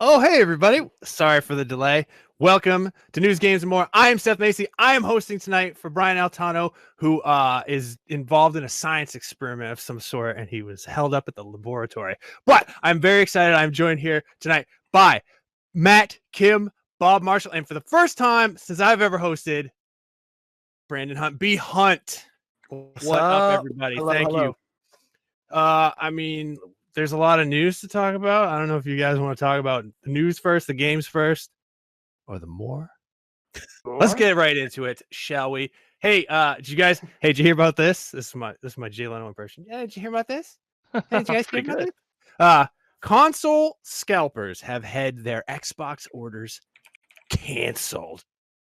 Oh, hey, everybody. Sorry for the delay. Welcome to News, Games, and More. I am Seth Macy. I am hosting tonight for Brian Altano, who is involved in a science experiment of some sort, and he was held up at the laboratory. But I'm very excited. I'm joined here tonight by Matt, Kim, Bob Marshall, and for the first time since I've ever hosted, Brandon Hunt. B. Hunt. What up, everybody? Thank you. I mean, there's a lot of news to talk about. I don't know if you guys want to talk about the news first, the games first, or the more. Let's get right into it, shall we? Hey, did you hear about this? This is my Jay Leno impression. Yeah, did you hear about this? Hey, did you guys hear about this? Console scalpers have had their Xbox orders canceled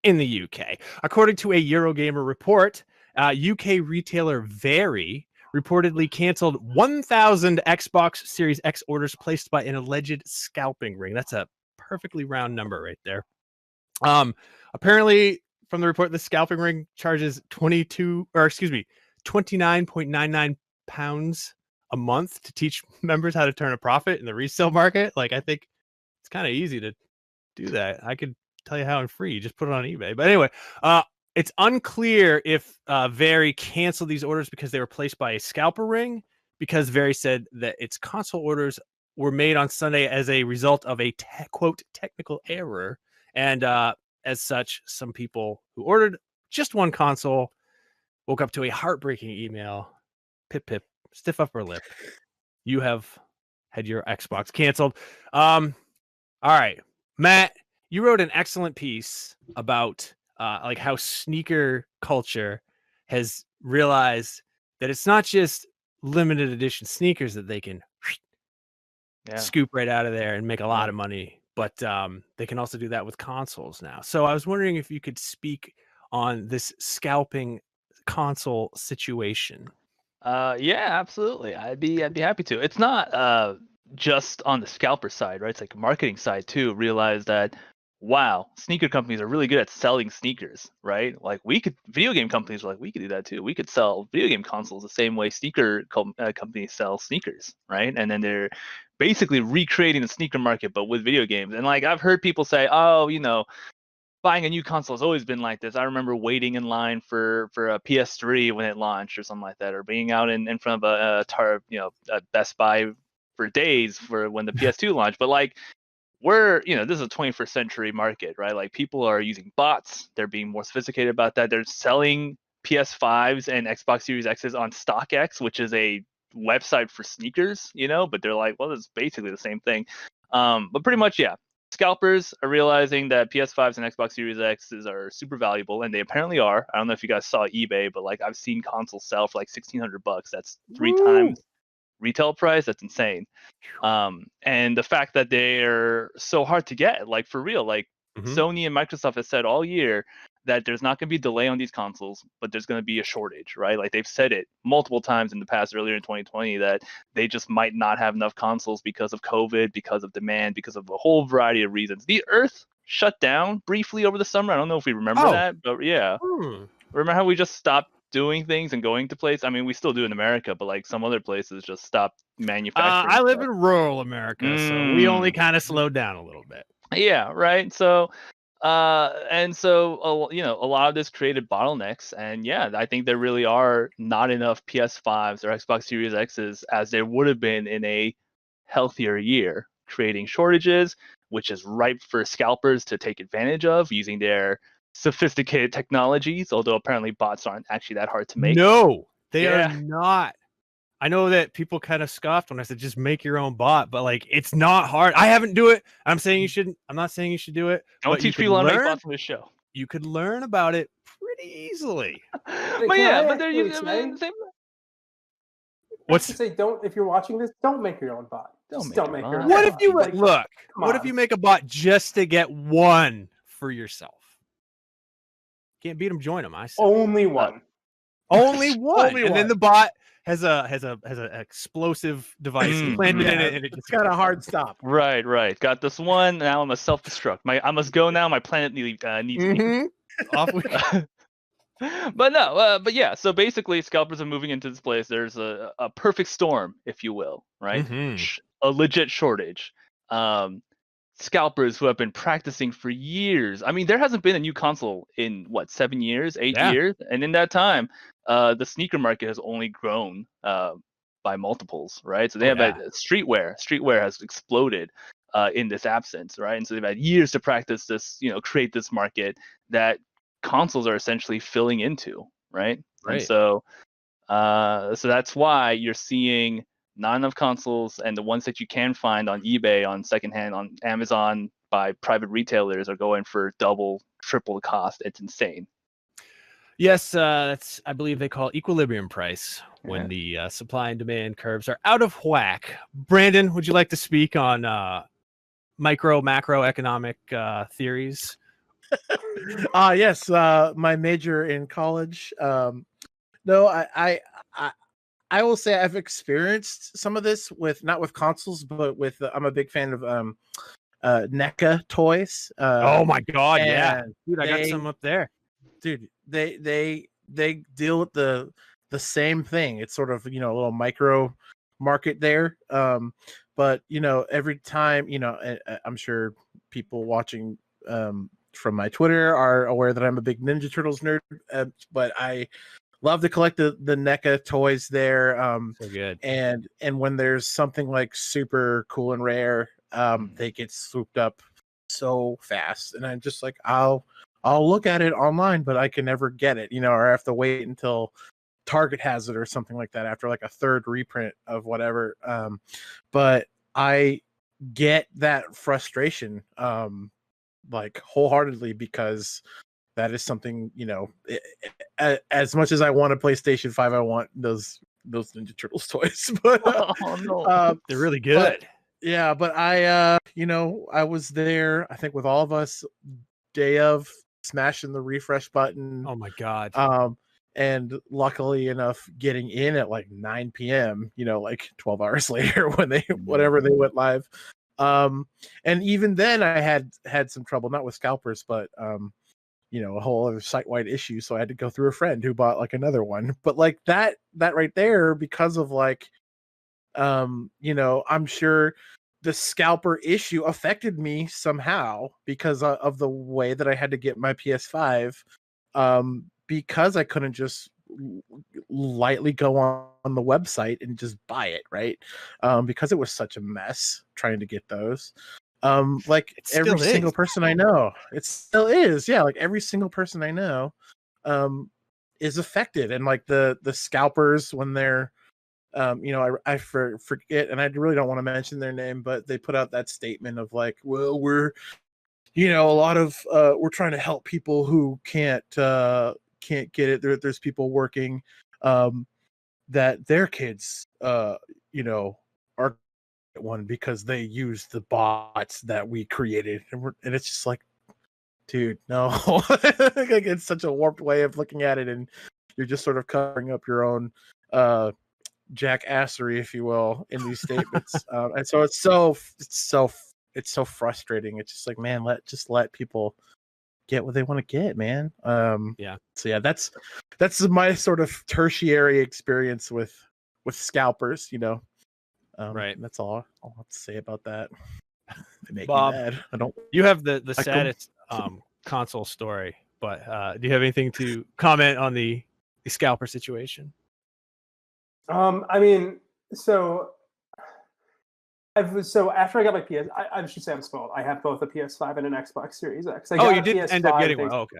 in the UK. According to a Eurogamer report, UK retailer Very reportedly canceled 1,000 Xbox Series X orders placed by an alleged scalping ring. That's a perfectly round number right there. Apparently, from the report, the scalping ring charges 29.99 pounds a month to teach members how to turn a profit in the resale market. Like, I think it's kind of easy to do that. I could tell you how I'm free. Just put it on eBay. But anyway, it's unclear if Very canceled these orders because they were placed by a scalper ring, because Very said that its console orders were made on Sunday as a result of a quote technical error. And as such, some people who ordered just one console woke up to a heartbreaking email. Pip, pip, stiff upper lip. You have had your Xbox canceled. All right, Matt, you wrote an excellent piece about like how sneaker culture has realized that it's not just limited edition sneakers that they can scoop right out of there and make a lot of money, but they can also do that with consoles now. So I was wondering if you could speak on this scalping console situation. Yeah, absolutely. I'd be happy to. It's not just on the scalper side, right? It's like marketing side too. Realize that wow, sneaker companies are really good at selling sneakers, right? Like video game companies are like, we could do that too. We could sell video game consoles the same way sneaker companies sell sneakers, right? And then they're basically recreating the sneaker market, but with video games. And like I've heard people say, oh, buying a new console has always been like this. I remember waiting in line for a PS3 when it launched or something like that, or being out in front of a Best Buy for days for when the PS2 launched. But like this is a 21st century market, right? Like people are using bots. They're being more sophisticated about that. They're selling PS5s and Xbox Series X's on StockX, which is a website for sneakers, but they're like, well, it's basically the same thing. But pretty much, yeah. Scalpers are realizing that PS5s and Xbox Series X's are super valuable, and they apparently are. I don't know if you guys saw eBay, but like I've seen consoles sell for like $1,600. That's three times retail price. That's insane. And the fact that they're so hard to get, like for real, like Sony and Microsoft has said all year that there's not going to be a delay on these consoles, but there's going to be a shortage, right? Like they've said it multiple times in the past, earlier in 2020, that they just might not have enough consoles because of COVID, because of demand, because of a whole variety of reasons. The Earth shut down briefly over the summer. I don't know if we remember that, but yeah. Remember how we just stopped doing things and going to places? I mean, we still do in America, but like some other places just stopped manufacturing. I live in rural America, so we only kind of slowed down a little bit. Yeah, right. So a lot of this created bottlenecks, and yeah, I think there really are not enough PS5s or Xbox Series X's as there would have been in a healthier year, creating shortages, which is ripe for scalpers to take advantage of using their sophisticated technologies, although apparently bots aren't actually that hard to make. No, they are not. I know that people kind of scoffed when I said just make your own bot, but like it's not hard. I haven't do it. I'm saying you shouldn't. I'm not saying you should do it. Don't teach people how to make bots on this show. You could learn about it pretty easily. But yeah, but they're using the same. What's to say? Don't, if you're watching this, don't make your own bot. Don't make your own. What if you look? What if you make a bot just to get one for yourself? Can't beat them, join them. I say only one. Only one. And then the bot has a explosive device implanted in it, and it's got a hard stop. Right. Got this one. Now I'm a self-destruct. I must go now. My planet needs me. Off we go. But yeah. So basically, scalpers are moving into this place. There's a perfect storm, if you will, right? A legit shortage. scalpers who have been practicing for years. I mean, there hasn't been a new console in what, 7 years, 8 years, and in that time, the sneaker market has only grown by multiples, right? So they have streetwear. Streetwear has exploded in this absence, right? And so they've had years to practice this, create this market that consoles are essentially filling into, right? And so that's why you're seeing not enough consoles, and the ones that you can find on eBay, on secondhand, on Amazon by private retailers are going for double, triple the cost. It's insane. Yes, that's, I believe they call equilibrium price when the supply and demand curves are out of whack. Brandon, would you like to speak on micro, macroeconomic theories? Yes, my major in college. No, I will say I've experienced some of this not with consoles, but with I'm a big fan of NECA toys. Oh my god, yeah, dude, I got some up there. Dude, they deal with the same thing. It's sort of a little micro market there. But every time I'm sure people watching from my Twitter are aware that I'm a big Ninja Turtles nerd, but I love to collect the NECA toys there. So good. And when there's something like super cool and rare, they get swooped up so fast, and I'm just like, I'll look at it online, but I can never get it, or I have to wait until Target has it or something like that after like a third reprint of whatever. But I get that frustration like wholeheartedly, because that is something, as much as I want a PlayStation 5, I want those Ninja Turtles toys. But they're really good. But I I was there, I think, with all of us day of, smashing the refresh button. Oh my god. And luckily enough, getting in at like 9 p.m., like 12 hours later when whatever they went live. And even then I had some trouble, not with Scalpers, but a whole other site-wide issue, so I had to go through a friend who bought like another one. But like that right there, because of like I'm sure the scalper issue affected me somehow because of the way that I had to get my PS5, because I couldn't just lightly go on the website and just buy it, right? Because it was such a mess trying to get those. Like every single person I know, it still is. Yeah, like every single person I know is affected. And like the scalpers, when they're I forget, and I really don't want to mention their name, but they put out that statement of like, well, we're a lot of we're trying to help people who can't get it. There's people working that their kids are one because they use the bots that we created, and it's just like, dude, no. Like, it's such a warped way of looking at it, and you're just sort of covering up your own jackassery, if you will, in these statements. And so it's so frustrating. It's just like, man, let people get what they want to get, man. So yeah, that's my sort of tertiary experience with scalpers, right. That's all I'll have to say about that. They make Bob, me mad. I don't. You have the saddest console story, but do you have anything to comment on the scalper situation? I mean, so after I got my PS, I should say I'm spoiled. I have both a PS5 and an Xbox Series X. You did end up getting one. Oh, okay.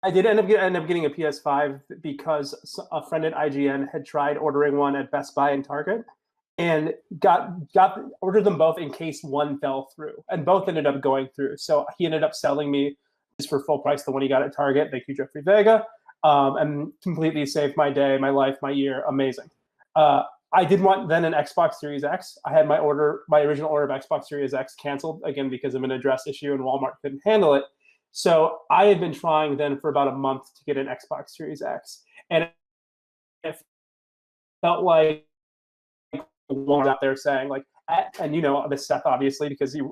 I did end up getting a PS5 because a friend at IGN had tried ordering one at Best Buy and Target, and ordered them both in case one fell through, and both ended up going through. So he ended up selling me just for full price the one he got at Target. Thank you, Jeffrey Vega, and completely saved my day, my life, my year. Amazing. I did want then an Xbox Series X. I had my original order of Xbox Series X canceled again because of an address issue, and Walmart couldn't handle it. So I had been trying then for about a month to get an Xbox Series X, and it felt like one out there saying like, and this stuff obviously because you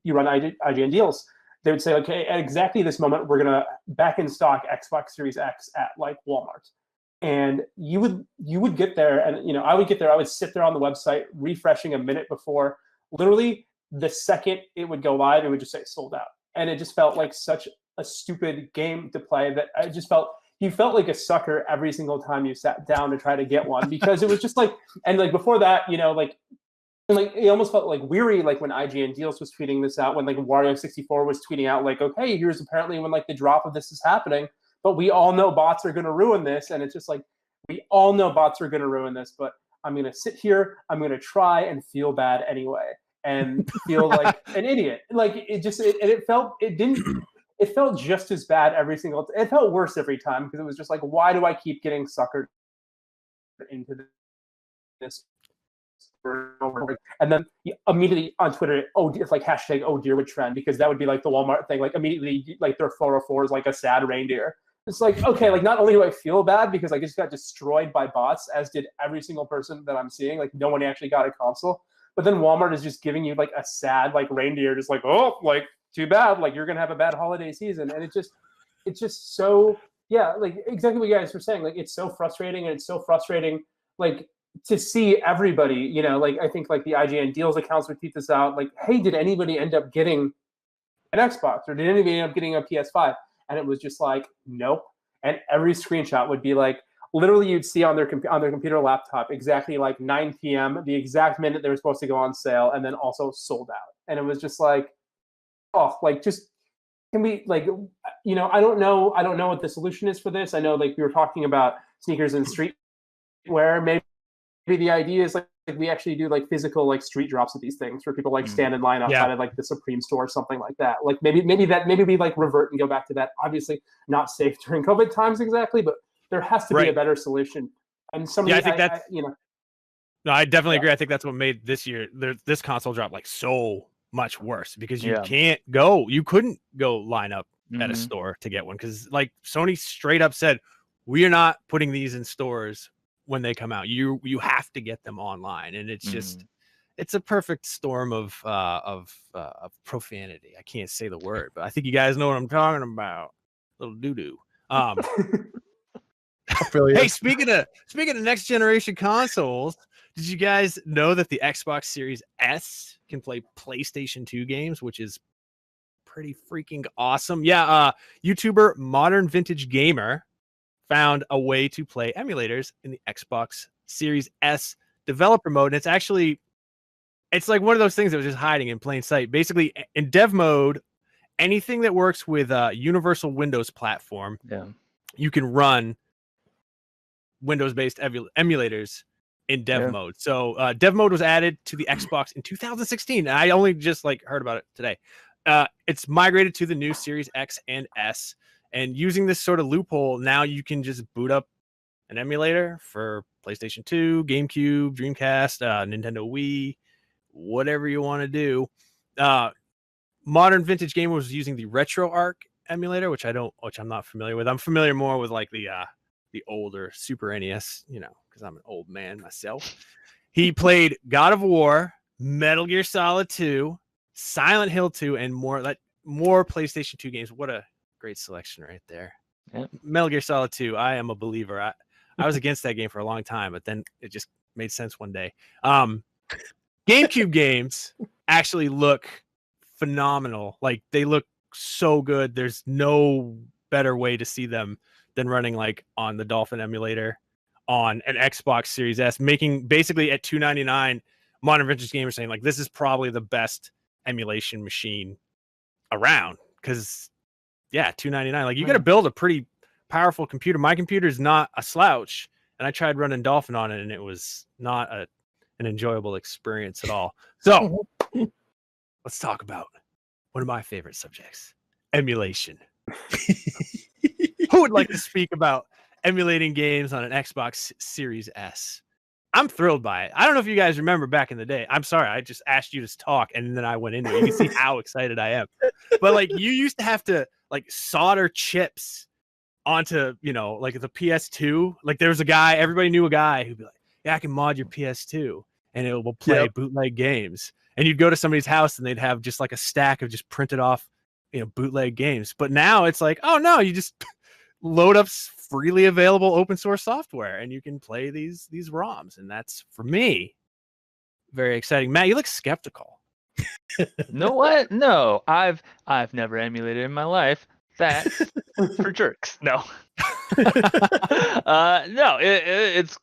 run IGN deals. They would say, okay, at exactly this moment, we're gonna back in stock Xbox Series X at like Walmart. And you would get there, and I would get there. I would sit there on the website refreshing a minute before. Literally, the second it would go live, it would just say sold out. And it just felt like such a stupid game to play that I just felt you felt like a sucker every single time you sat down to try to get one, because it was just like, and like before that, you know, like it almost felt like weary, like when IGN Deals was tweeting this out, when like Wario64 was tweeting out like, okay, here's apparently when like the drop of this is happening, but we all know bots are going to ruin this. And it's just like, we all know bots are going to ruin this, but I'm going to sit here, I'm going to try and feel bad anyway, and feel like an idiot. Like it felt just as bad every single it felt worse every time, because it was just like, why do I keep getting suckered into this? And then immediately on Twitter, it's like hashtag oh dear would trend, because that would be like the Walmart thing, like immediately like their 404 is like a sad reindeer. It's like, okay, like not only do I feel bad because I just got destroyed by bots, as did every single person that I'm seeing, like no one actually got a console, but then Walmart is just giving you like a sad like reindeer, just like, oh, like too bad, like you're gonna have a bad holiday season. And it's just so, yeah, like exactly what you guys were saying, like it's so frustrating. And it's so frustrating like to see everybody, you know, like I think like the IGN Deals accounts would tweet this out, like, hey, did anybody end up getting an Xbox, or did anybody end up getting a PS5? And it was just like, nope. And every screenshot would be like, literally you'd see on their computer laptop exactly like 9 p.m., the exact minute they were supposed to go on sale, and then also sold out. And it was just like, oh, like just, can we, like, you know, I don't know what the solution is for this. I know like we were talking about sneakers and streetwear. Maybe the idea is like we actually do like physical like street drops of these things where people like stand in line outside of like the Supreme store or something like that. Like maybe we like revert and go back to that. Obviously not safe during COVID times exactly, but there has to be a better solution. And somebody, I think that's, you know. No, I definitely agree. I think that's what made this console drop like so much worse, because you couldn't go line up at a store to get one, because like Sony straight up said, we are not putting these in stores when they come out. You have to get them online, and it's just it's a perfect storm of profanity. I can't say the word, but I think you guys know what I'm talking about. Little doo doo. Hey, speaking of next generation consoles, did you guys know that the Xbox Series S can play PlayStation 2 games, which is pretty freaking awesome? Yeah, YouTuber Modern Vintage Gamer found a way to play emulators in the Xbox Series S developer mode. And it's like one of those things that was just hiding in plain sight. Basically, in dev mode, anything that works with Universal Windows platform, you can run Windows-based emulators in dev mode. So dev mode was added to the Xbox in 2016. And I only just like heard about it today. It's migrated to the new Series X and S. And using this sort of loophole, now you can just boot up an emulator for PlayStation 2, GameCube, Dreamcast, Nintendo Wii, whatever you want to do. Modern Vintage Gamer was using the RetroArch emulator, which I'm not familiar with. I'm familiar more with like the older Super NES, you know, because I'm an old man myself. He played God of War, Metal Gear Solid 2, Silent Hill 2, and more PlayStation 2 games. What a great selection right there. Metal Gear Solid 2, I am a believer. I was against that game for a long time, but then it just made sense one day. GameCube games actually look phenomenal. Like they look so good. There's no better way to see them than running like on the Dolphin emulator on an Xbox Series S, making basically at $299. Modern Vintage Gamer saying like this is probably the best emulation machine around, because $299. Like you got to build a pretty powerful computer. My computer is not a slouch, and I tried running Dolphin on it, and it was not an enjoyable experience at all. So let's talk about one of my favorite subjects, emulation. Who would like to speak about emulating games on an Xbox Series S? I'm thrilled by it. I don't know if you guys remember back in the day. I'm sorry, I just asked you to talk and then I went into it. You can see how excited I am. But like you used to have to like solder chips onto, you know, like the PS2. Like there was a guy, everybody knew a guy who'd be like, yeah, I can mod your PS2 and it will play bootleg games. And you'd go to somebody's house and they'd have just like a stack of just printed off, you know, bootleg games. But now it's like, oh no, you just load up freely available open source software and you can play these ROMs. And that's, for me, very exciting. Matt, you look skeptical. You know what? No, I've never emulated in my life. That's for jerks. No. No, it's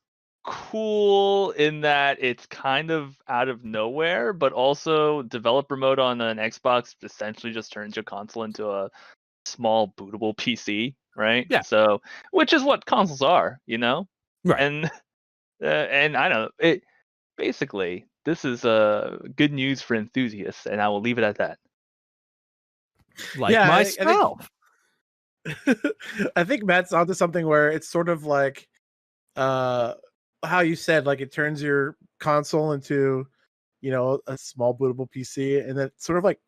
cool in that it's kind of out of nowhere, but also developer mode on an Xbox essentially just turns your console into a small bootable PC, right? Yeah. So, which is what consoles are, you know? Right. And I don't know, it basically this is good news for enthusiasts, and I will leave it at that. Like Yeah, myself. I think Matt's onto something where it's sort of like how you said, like it turns your console into, you know, a small bootable PC, and then sort of like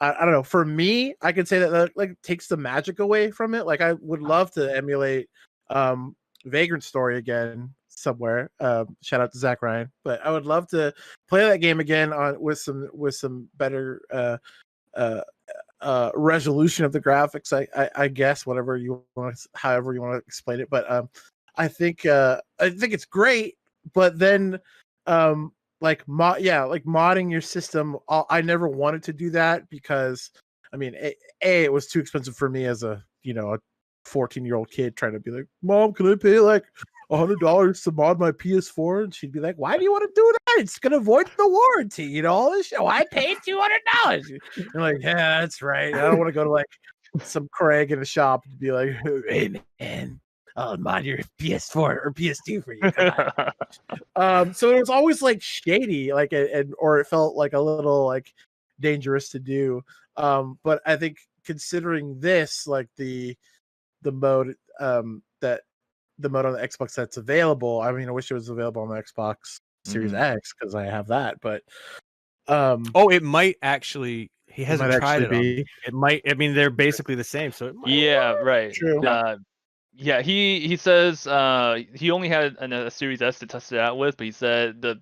I don't know. For me, I could say that like takes the magic away from it. Like I would love to emulate Vagrant Story again somewhere. Shout out to Zach Ryan, but I would love to play that game again on with some better resolution of the graphics. I guess whatever you want, however you want to explain it. But I think it's great. But then like modding your system, I never wanted to do that because I mean, it was too expensive for me as a 14-year-old kid trying to be like, Mom, can I pay like $100 to mod my PS4? And she'd be like, why do you want to do that? It's gonna void the warranty, all this shit. Oh, I paid $200. You're like, yeah, that's right. I don't want to go to like some Craig in a shop and be like, hey man, I'll mod your PS4 or PS2 for you. So it was always like shady, like or it felt like a little like dangerous to do. But I think considering this, like the mode that the mode on the Xbox that's available. I mean, I wish it was available on the Xbox Series X because I have that, but it might actually. He hasn't tried it. It might. I mean, they're basically the same. So it might yeah, right. True. Yeah, he says he only had a Series S to test it out with, but he said the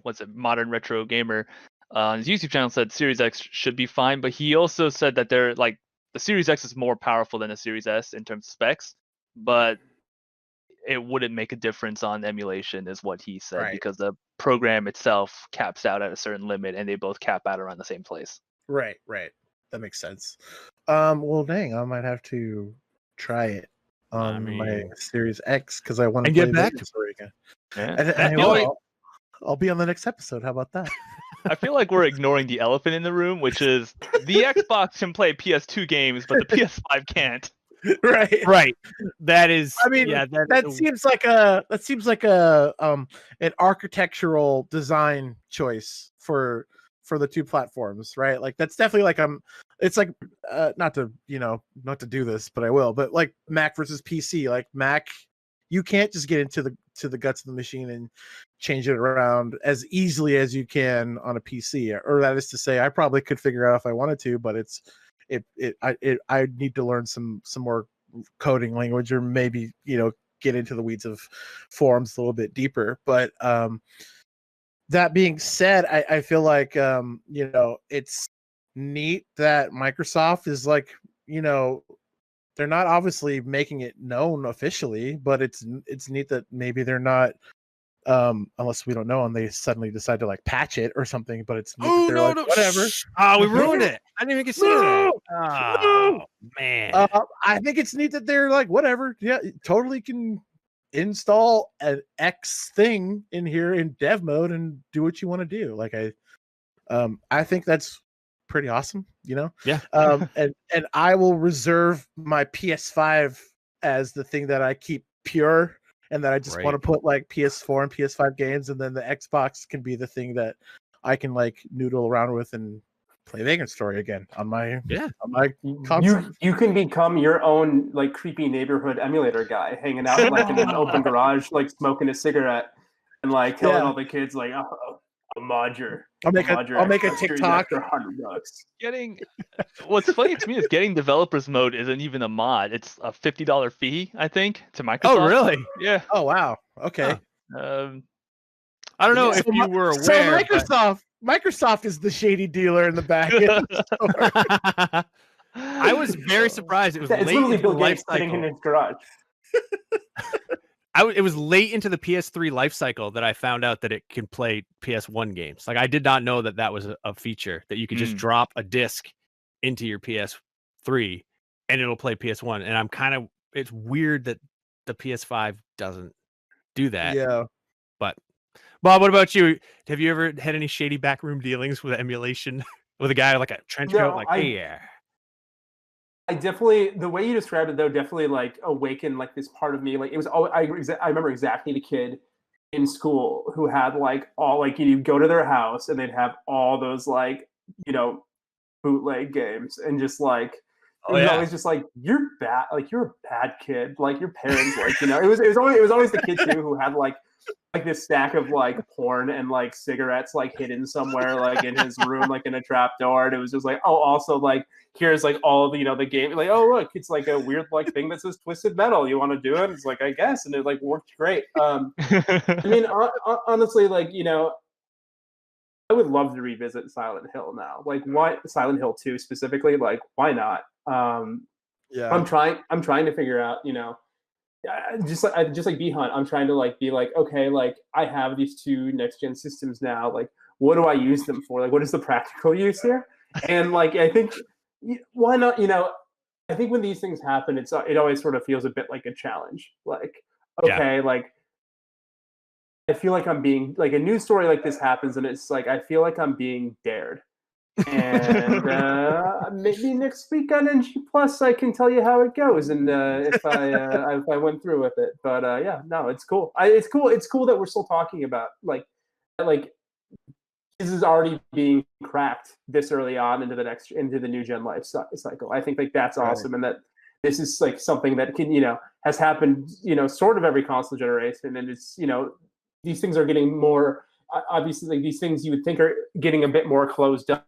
what's it, Modern Retro Gamer on his YouTube channel said Series X should be fine, but he also said that they're like the Series X is more powerful than the Series S in terms of specs, but it wouldn't make a difference on emulation, is what he said, Right. because the program itself caps out at a certain limit, and they both cap out around the same place. Right. That makes sense. Well, dang, I might have to try it on my Series X because I want to get back to story again. Yeah. I'll be on the next episode. How about that? I feel like we're ignoring the elephant in the room, which is the Xbox can play PS2 games, but the PS5 can't. Right. That is. I mean, yeah, that seems like an architectural design choice for the two platforms, right? Like that's definitely like it's like not to do this, but I will. But like Mac versus PC, like Mac, you can't just get into the guts of the machine and change it around as easily as you can on a PC. Or that is to say, I probably could figure out if I wanted to, but I need to learn some more coding language, or maybe get into the weeds of forums a little bit deeper. But that being said, I feel like it's neat that Microsoft is like, they're not obviously making it known officially, but it's neat that maybe they're not, unless we don't know and they suddenly decide to like patch it or something. But it's neat that they're like, whatever. We ruined it. I didn't even consider that. Oh man. I think it's neat that they're like, whatever. Yeah, totally can install an X thing in here in dev mode and do what you want to do. Like I think that's pretty awesome, Yeah. And I will reserve my PS5 as the thing that I keep pure, and that I just want to put like PS4 and PS5 games, and then the Xbox can be the thing that I can like noodle around with and play Vagrant Story again on my console. You can become your own like creepy neighborhood emulator guy, hanging out like in an open garage, like smoking a cigarette and like telling all the kids like, "Oh, I'll mod your." I'll make a TikTok for $100. What's funny to me is getting developers mode isn't even a mod. It's a $50 fee, I think, to Microsoft. Oh, really? Yeah. Oh, wow. Okay. I don't know if you were aware. So Microsoft is the shady dealer in the back. I was very surprised. It was it's late literally in Bill the life Gates sitting in cycle. his garage. it was late into the PS3 life cycle that I found out that it can play PS1 games. Like I did not know that that was a feature that you could just drop a disc into your PS3 and it'll play PS1. And it's weird that the PS5 doesn't do that. Yeah. But Bob, what about you? Have you ever had any shady backroom dealings with emulation with a guy like a trench coat? Like, hey, yeah. I definitely, the way you described it though, definitely like awakened like this part of me. Like it was, I remember exactly the kid in school who had like all like you go to their house and they'd have all those like bootleg games and just like it was always just like you're bad, like you're a bad kid, like your parents like it was always the kid too who had like this stack of like porn and like cigarettes like hidden somewhere like in his room like in a trap door, and it was just like also like here's like all of the game, like look, it's like a weird like thing that says Twisted Metal, you want to do it? It's like I guess, and it like worked great. I mean honestly, like I would love to revisit Silent Hill now. Like why Silent Hill 2 specifically, like why not? Yeah, I'm trying to figure out, just like B-Hunt, I'm trying to like be like, okay, like I have these 2 next gen systems now, like what do I use them for? Like what is the practical use here? And like I think why not, I think when these things happen, it always sort of feels a bit like a challenge. Like, okay, like I feel like I'm being like a news story like this happens, and it's like I feel like I'm being dared. And maybe next week on NG Plus, I can tell you how it goes, and if I went through with it. But yeah, no, it's cool. It's cool that we're still talking about like this is already being cracked this early on into the new gen life cycle. I think like that's awesome, and that this is like something that can has happened sort of every console generation, and it's these things are getting more obviously, like these things you would think are getting a bit more closed up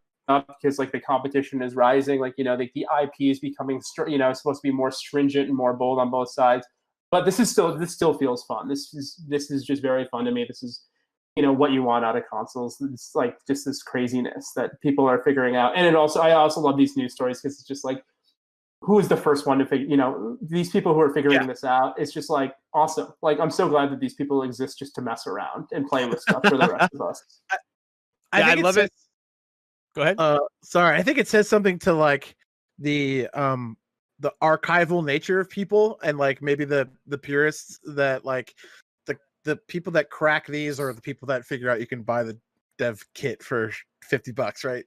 because like the competition is rising, like like the IP is becoming supposed to be more stringent and more bold on both sides. But this still feels fun. This is just very fun to me. This is what you want out of consoles. It's like just this craziness that people are figuring out. And I also love these news stories because it's just like, who is the first one to figure, these people who are figuring this out. It's just like awesome. Like I'm so glad that these people exist just to mess around and play with stuff for the rest of us. I love it. Go ahead. Sorry, I think it says something to like the archival nature of people, and like maybe the purists that like the people that crack these, or the people that figure out you can buy the dev kit for $50, right,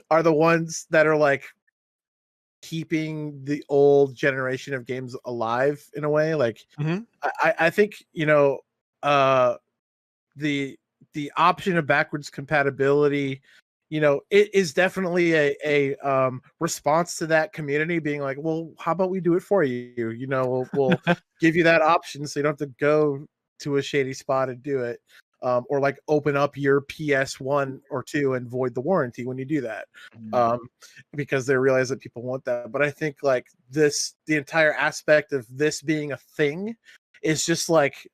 are the ones that are like keeping the old generation of games alive in a way. Like I think the option of backwards compatibility, it is definitely a response to that community being like, well, how about we do it for you? We'll give you that option so you don't have to go to a shady spot and do it. Or like open up your PS1 or 2 and void the warranty when you do that. Because they realize that people want that. But I think like the entire aspect of this being a thing is just like,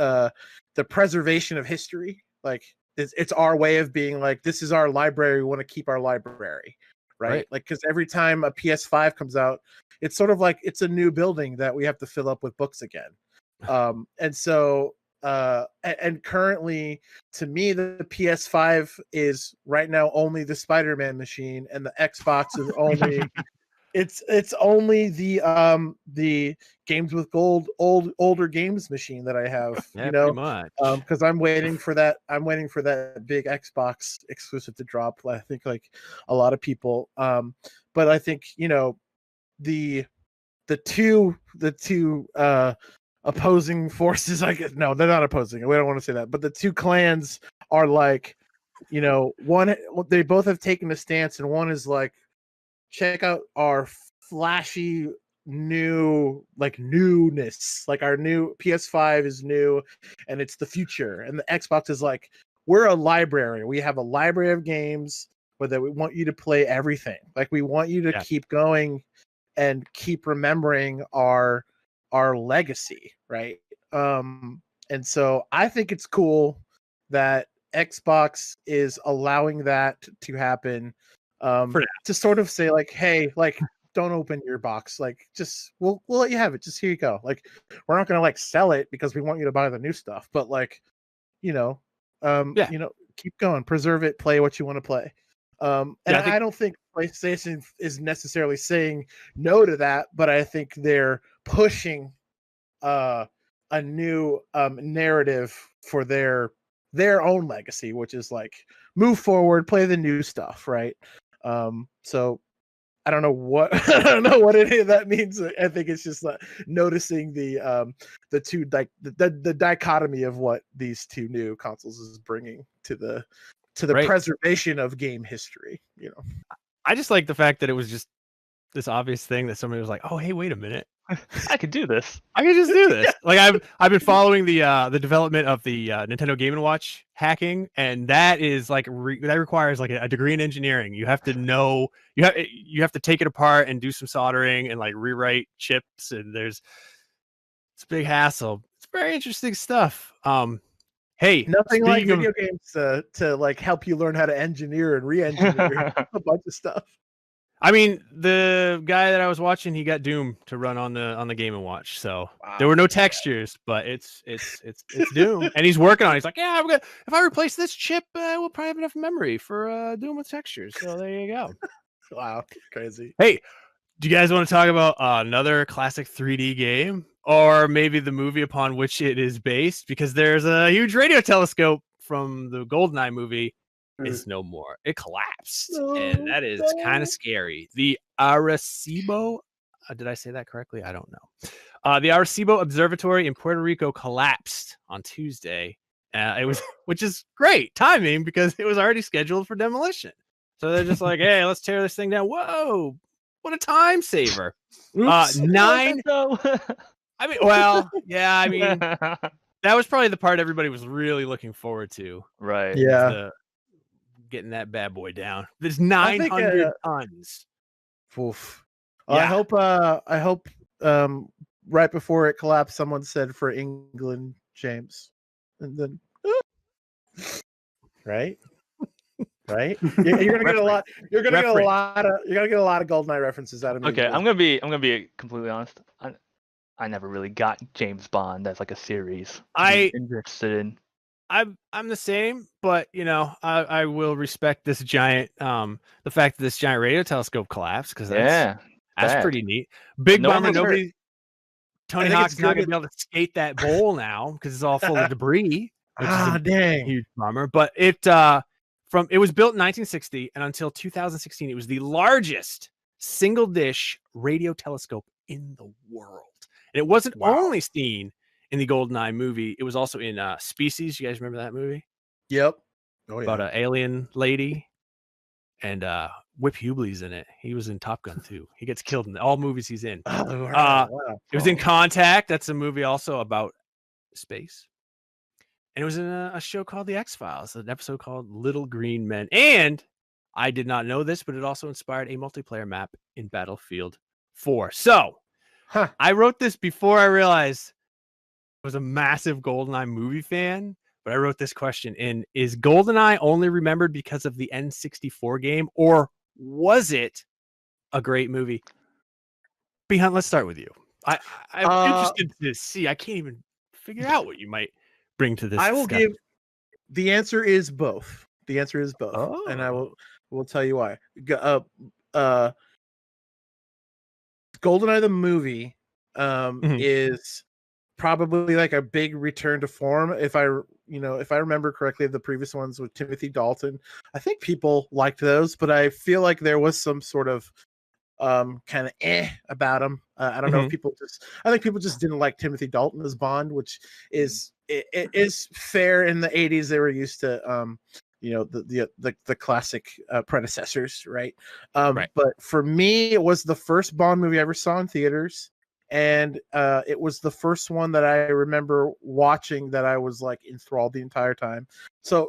the preservation of history. Like it's our way of being like, this is our library. We want to keep our library. Right? Like, because every time a PS5 comes out, it's sort of like it's a new building that we have to fill up with books again. And so and currently to me the PS5 is right now only the Spider-Man machine, and the Xbox is only it's only the games with gold older games machine that I have. Pretty much. Because I'm waiting for that big Xbox exclusive to drop. I think like a lot of people, but I think the two opposing forces, I guess. No, they're not opposing. We don't want to say that. But the two clans are like, one, they both have taken a stance, and one is like, check out our flashy new newness. Like our new PS5 is new and it's the future. And the Xbox is like, we're a library. We have a library of games, but that we want you to play everything. Like we want you to keep going and keep remembering our legacy, right? And so I think it's cool that Xbox is allowing that to happen, to sort of say like, hey, like don't open your box. Like, just we'll let you have it. Just here you go. Like, we're not gonna like sell it because we want you to buy the new stuff. But like, Yeah. keep going, preserve it, play what you want to play. And I don't think PlayStation is necessarily saying no to that, but I think they're pushing a new narrative for their own legacy, which is like move forward, play the new stuff, right? So I don't know what any of that means. I think it's just noticing the two the dichotomy of what these two new consoles is bringing to the preservation of game history. I just like the fact that it was just this obvious thing that somebody was like, "Oh, hey, wait a minute, I could do this. I could just do this." Like I've been following the development of the Nintendo Game & Watch hacking, and that is like that requires like a degree in engineering. You have to know you have to take it apart and do some soldering and like rewrite chips, and it's a big hassle. It's very interesting stuff. Hey, nothing like video games to like help you learn how to engineer and re-engineer a bunch of stuff. I mean, the guy that I was watching, he got Doom to run on the Game & Watch, so there were no textures, but it's Doom, and he's working on it. He's like, yeah, if I replace this chip, we'll probably have enough memory for Doom with textures. So there you go. Wow, crazy. Hey, do you guys want to talk about another classic 3D game, or maybe the movie upon which it is based? Because there's a huge radio telescope from the GoldenEye movie. It's no more. It collapsed, and that is kind of scary. The Arecibo, did I say that correctly? I don't know. The Arecibo Observatory in Puerto Rico collapsed on Tuesday. Which is great timing because it was already scheduled for demolition. So they're just like, "Hey, let's tear this thing down." Whoa, what a time saver! Oops. 9. I mean, well, yeah. I mean, that was probably the part everybody was really looking forward to. Right. Yeah. Getting that bad boy down. There's 900 tons. Oof. Yeah. I hope right before it collapsed, someone said for England, James, and then right. You're gonna get a lot. You're gonna get a lot of GoldenEye references out of me. Okay, I'm gonna be completely honest. I never really got James Bond as like a series. I'm interested in. I'm the same, but I will respect this giant the fact that this giant radio telescope collapsed, because that's pretty neat. Big bummer. Tony Hawk's not gonna be able to skate that bowl now because it's all full of debris. Which is a huge bummer. But it was built in 1960, and until 2016, it was the largest single dish radio telescope in the world. And it wasn't only seen in the GoldenEye movie, it was also in Species. You guys remember that movie? Yep. Oh, yeah. About an alien lady. And Whip Hubley's in it. He was in Top Gun too. He gets killed in all movies he's in. It was in Contact. That's a movie also about space. And it was in a show called The X-Files, an episode called Little Green Men. And I did not know this, but it also inspired a multiplayer map in Battlefield 4. So I wrote this before I realized I was a massive GoldenEye movie fan, but I wrote this question in: is GoldenEye only remembered because of the N64 game, or was it a great movie? B Hunt, let's start with you. I'm interested to see. I can't even figure out what you might bring to this. I will give the answer is both. The answer is both, and I will tell you why. GoldenEye the movie is probably like a big return to form. If I remember correctly, the previous ones with Timothy Dalton, I think people liked those, but I feel like there was some sort of kind of about them. I don't know if I think people just didn't like Timothy Dalton as Bond, which is it is fair. In the 80s, they were used to the classic predecessors, right? Right. But for me, it was the first Bond movie I ever saw in theaters, and it was the first one that I remember watching that I was like enthralled the entire time. So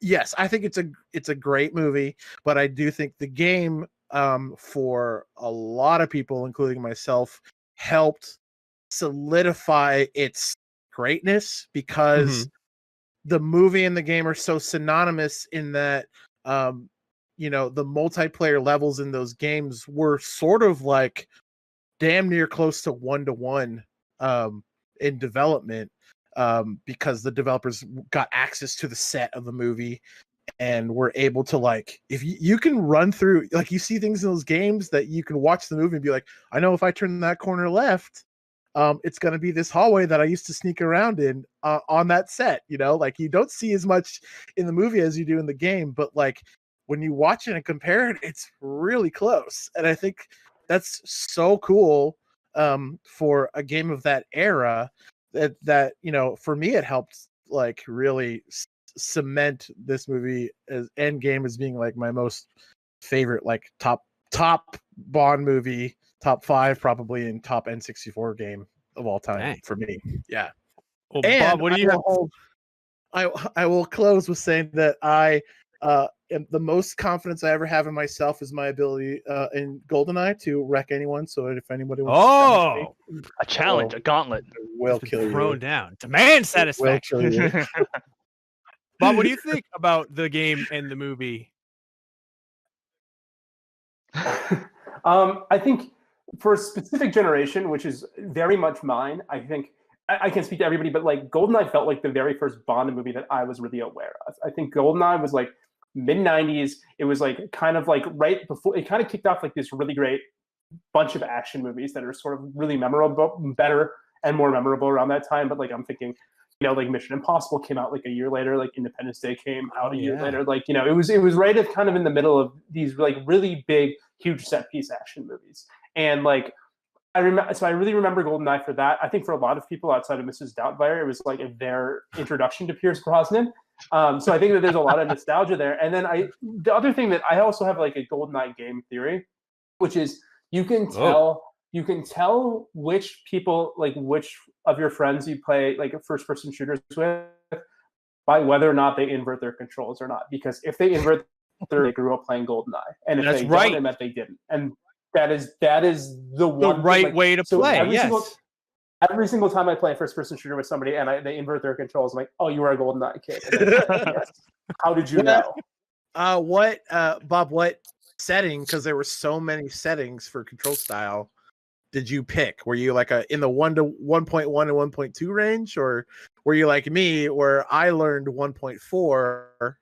yes, I think it's a great movie, but I do think the game, for a lot of people, including myself, helped solidify its greatness, because the movie and the game are so synonymous in that you know, the multiplayer levels in those games were sort of like damn near close to 1-to-1 in development, because the developers got access to the set of the movie and were able to, like, if you can run through, like, you see things in those games that you can watch the movie and be like, I know if I turn that corner left, it's going to be this hallway that I used to sneak around in on that set. You know, like, you don't see as much in the movie as you do in the game, but like when you watch it and compare it, it's really close. And I think that's so cool for a game of that era, that you know, for me, it helped like really cement this movie as Endgame as being like my most favorite, like top Bond movie, top 5 probably, in top N64 game of all time. Dang. For me. Yeah. Well, and Bob, what do you have? I will close with saying that I am the most confidence I ever have in myself is my ability in GoldenEye to wreck anyone. So if anybody wants to challenge me, a challenge, a gauntlet, will kill you. Thrown down. Demand satisfaction. Will kill you. Bob, what do you think about the game and the movie? I think for a specific generation, which is very much mine, I think I can't speak to everybody, but like GoldenEye felt like the very first Bond movie that I was really aware of. I think GoldenEye was like mid-90s. It was like kind of like right before it kind of kicked off like this really great bunch of action movies that are sort of really memorable, better and more memorable around that time. But like I'm thinking, you know, like Mission Impossible came out like a year later, like Independence Day came out a year later. Like, you know, it was right at kind of in the middle of these like really big, huge set piece action movies. And like I really remember GoldenEye for that. I think for a lot of people outside of Mrs. Doubtfire, it was like their introduction to Pierce Brosnan. So I think that there's a lot of nostalgia there. And then the other thing that I also have like a GoldenEye game theory, which is you can tell which people, like which of your friends you play like first person shooters with by whether or not they invert their controls or not. Because if they invert, they grew up playing GoldenEye, and if they don't, it meant they didn't. And that is the one right way to play. Every single time I play a first-person shooter with somebody and they invert their controls, I'm like, "Oh, you are a GoldenEye kid." Yes. How did you know? Bob? What setting? Because there were so many settings for control style. Did you pick? Were you like in the 1 to 1.1 and 1.2 range, or were you like me, where I learned 1.4?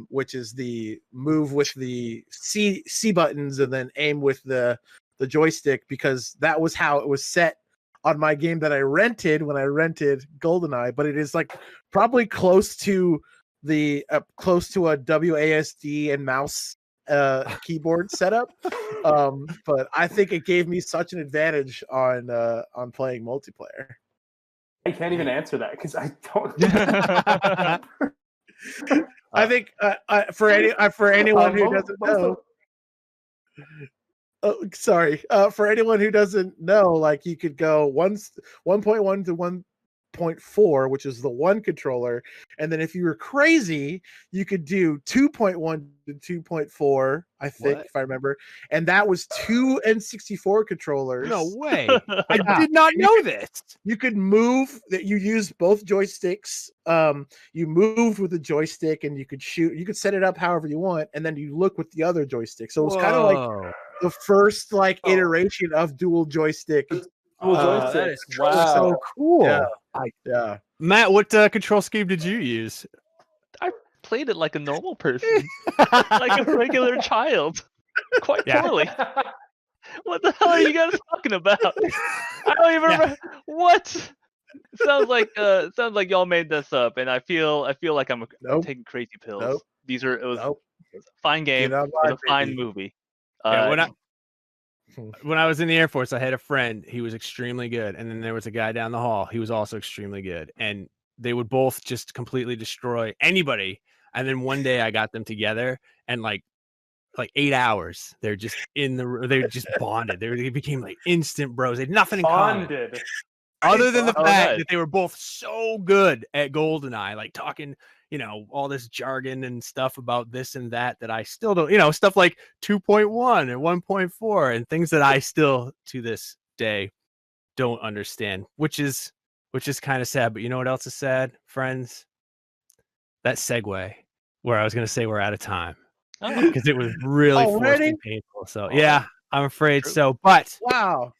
Which is the move with the C buttons and then aim with the joystick, because that was how it was set on my game that I rented when I rented GoldenEye. But it is like probably close to a WASD and mouse keyboard setup. But I think it gave me such an advantage on playing multiplayer. I can't even answer that because I don't. I think for anyone who doesn't know, for anyone who doesn't know, like you could go 1.1 to 1.4, which is the one controller, and then if you were crazy, you could do 2.1 to 2.4. I think, if I remember, and that was 2 N64 controllers. No way! I did not know this. You could move that. You used both joysticks. You moved with the joystick, and you could shoot. You could set it up however you want, and then you look with the other joystick. So it was kind of like the first iteration of dual joystick. That is so cool. Yeah. Matt, what control scheme did you use? I played it like a normal person, like a regular child, quite poorly. What the hell are you guys talking about? I don't even remember. What? Sounds like y'all made this up, and I feel like I'm taking crazy pills. It was a fine game. It was a fine movie. When I was in the Air Force, I had a friend. He was extremely good, and then there was a guy down the hall. He was also extremely good, and they would both just completely destroy anybody. And then one day, I got them together, and like 8 hours, they're just they just bonded. They became like instant bros. They had nothing in common, other than the fact that they were both so good at GoldenEye, like talking, you know, all this jargon and stuff about this and that I still don't, you know, stuff like 2.1 and 1.4 and things that I still to this day don't understand, which is kind of sad. But you know what else is sad, friends? That segue where I was going to say we're out of time. Oh, because it was really Already? forcing painful. So Oh, yeah, I'm afraid true. so. But Wow.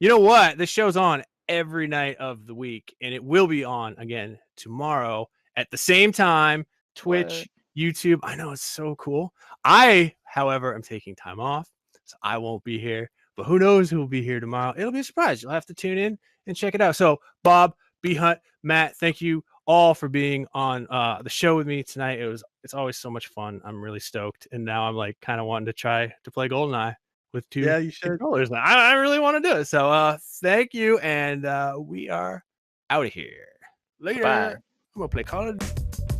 you know what? This show's on every night of the week, and it will be on again tomorrow at the same time. Twitch, YouTube. I know, it's so cool. I, however, am taking time off, so I won't be here. But who knows who will be here tomorrow? It'll be a surprise. You'll have to tune in and check it out. So, Bob, B Hunt, Matt, thank you all for being on the show with me tonight. It's always so much fun. I'm really stoked, and now I'm like kind of wanting to try to play GoldenEye with two Yeah, you should. controllers. I really want to do it. So thank you, and we are out of here. Later. Bye. I'm gonna play Call of Duty.